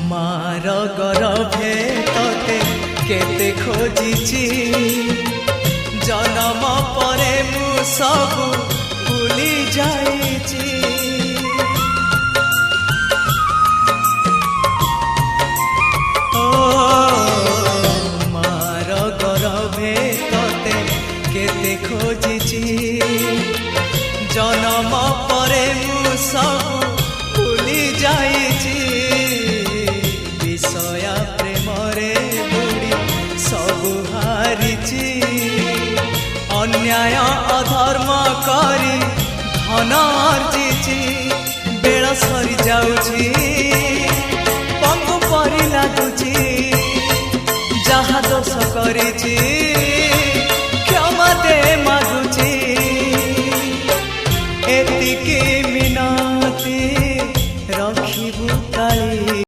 मार गरभे तते केते खोजिची जन्म परे मु सबु भूली जाइची ओ मार गरभे तते केते खोजिची जन्म परे मु सबु भूली जाइची विषया प्रेमरे बुड़ी सबु हारिची अन्याय अधर्म करी धन अर्जिची बेला सरी जाउची